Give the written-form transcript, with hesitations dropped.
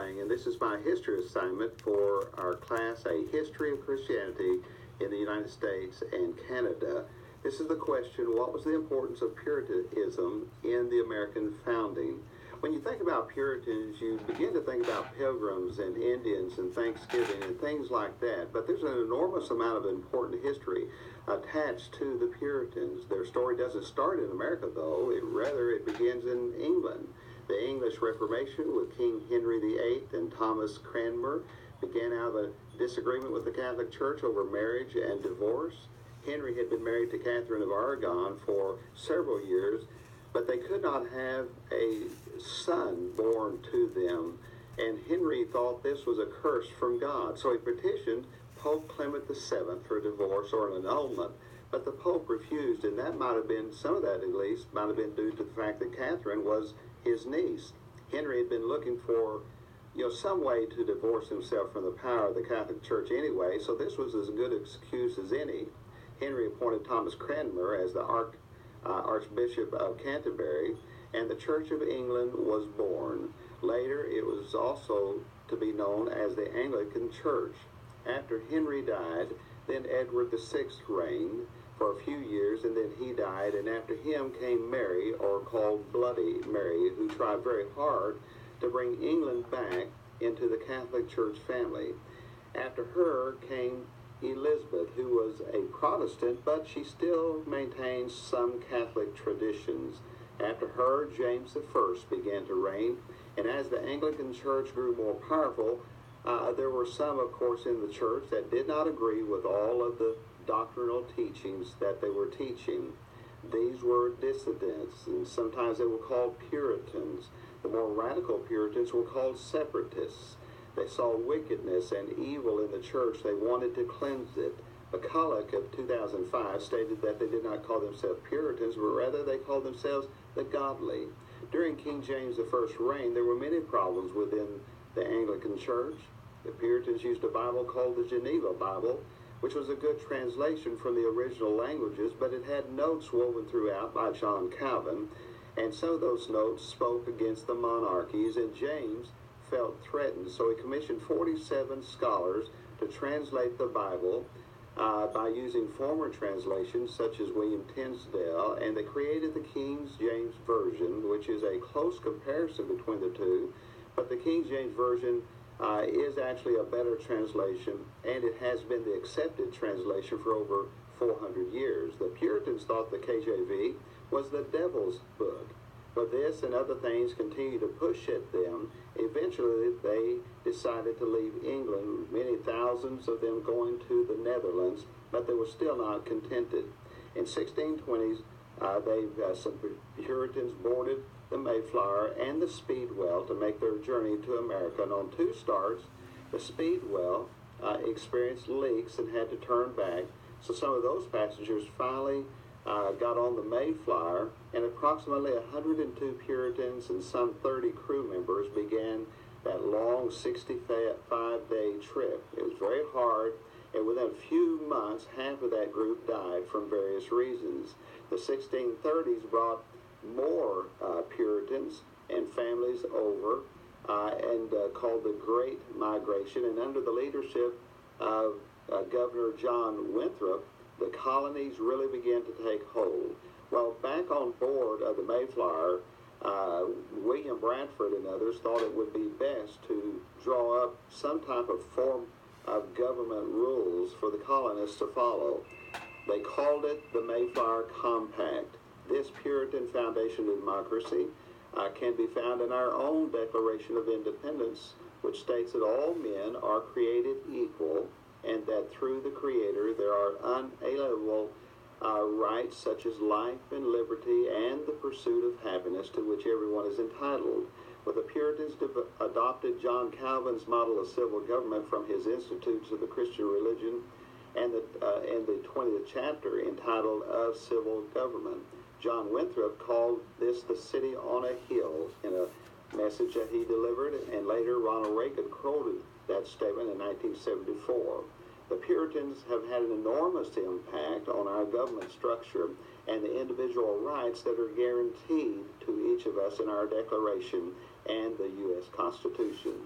Lang, and this is my history assignment for our class, A History of Christianity in the United States and Canada. This is the question, what was the importance of Puritanism in the American founding? When you think about Puritans, you begin to think about pilgrims and Indians and Thanksgiving and things like that, but there's an enormous amount of important history attached to the Puritans. Their story doesn't start in America, though. It begins in England. The English Reformation with King Henry VIII and Thomas Cranmer began out of a disagreement with the Catholic Church over marriage and divorce. Henry had been married to Catherine of Aragon for several years, but they could not have a son born to them, and Henry thought this was a curse from God. So he petitioned Pope Clement VII for a divorce or an annulment, but the Pope refused, and that might have been, some of that at least, might have been due to the fact that Catherine was his niece. Henry had been looking for, some way to divorce himself from the power of the Catholic Church anyway, so this was as good an excuse as any. Henry appointed Thomas Cranmer as the Archbishop of Canterbury, and the Church of England was born. Later, it was also to be known as the Anglican Church. After Henry died, then Edward VI reigned for a few years, and then he died, and after him came Mary, or called Bloody Mary, who tried very hard to bring England back into the Catholic Church family. After her came Elizabeth, who was a Protestant, but she still maintains some Catholic traditions. After her, James I began to reign, and as the Anglican Church grew more powerful, there were some, of course, in the church that did not agree with all of the doctrinal teachings that they were teaching. These were dissidents, and sometimes they were called Puritans. The more radical Puritans were called separatists. They saw wickedness and evil in the church. They wanted to cleanse it. McCulloch of 2005 stated that they did not call themselves Puritans, but rather they called themselves the godly. During King James I's reign, there were many problems within the Anglican Church. The Puritans used a Bible called the Geneva Bible, which was a good translation from the original languages, but it had notes woven throughout by John Calvin, and some of those notes spoke against the monarchies, and James felt threatened, so he commissioned 47 scholars to translate the Bible by using former translations such as William Tinsdale, and they created the King James Version, which is a close comparison between the two, but the King James Version is actually a better translation, and it has been the accepted translation for over 400 years. The Puritans thought the KJV was the devil's book, but this and other things continued to push at them. Eventually, they decided to leave England, many thousands of them going to the Netherlands, but they were still not contented. In 1620s, some Puritans boarded the Mayflower and the Speedwell to make their journey to America. And on two starts, the Speedwell experienced leaks and had to turn back. So some of those passengers finally got on the Mayflower, and approximately 102 Puritans and some 30 crew members began that long 65-day trip. It was very hard, and within a few months, half of that group died from various reasons. The 1630s brought more Puritans and families over and called the Great Migration, and under the leadership of Governor John Winthrop, the colonies really began to take hold. Well, back on board of the Mayflower, William Bradford and others thought it would be best to draw up some type of form of government rules for the colonists to follow. They called it the Mayflower Compact. This Puritan foundation of democracy can be found in our own Declaration of Independence, which states that all men are created equal, and that through the Creator there are unalienable rights such as life and liberty and the pursuit of happiness to which everyone is entitled. Well, the Puritans adopted John Calvin's model of civil government from his Institutes of the Christian Religion and the 20th chapter entitled Of Civil Government. John Winthrop called this the city on a hill in a message that he delivered, and later Ronald Reagan quoted that statement in 1974. The Puritans have had an enormous impact on our government structure and the individual rights that are guaranteed to each of us in our Declaration and the U.S. Constitution.